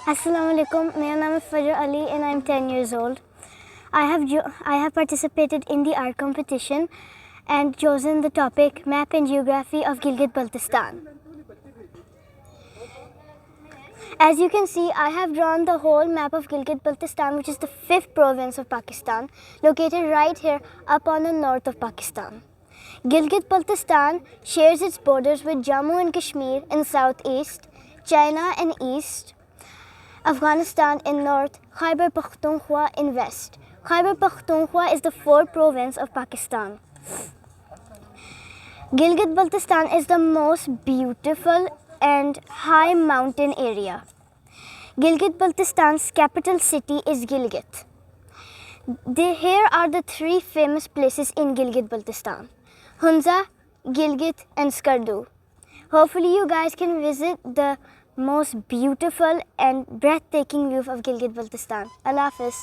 Assalamu alaikum. My name is Fajar Ali and I am 10 years old. I have participated in the art competition and chosen the topic Map and Geography of Gilgit-Baltistan. As you can see, I have drawn the whole map of Gilgit-Baltistan, which is the 5th province of Pakistan, located right here up on the north of Pakistan. Gilgit-Baltistan shares its borders with Jammu and Kashmir in southeast, China in east, Afghanistan in north, Khyber Pakhtunkhwa in west. Khyber Pakhtunkhwa is the 4th province of Pakistan. Gilgit-Baltistan is the most beautiful and high mountain area. Gilgit-Baltistan's capital city is Gilgit. Here are the 3 famous places in Gilgit-Baltistan: Hunza, Gilgit and Skardu. Hopefully you guys can visit the most beautiful and breathtaking view of Gilgit-Baltistan. Allah Hafiz.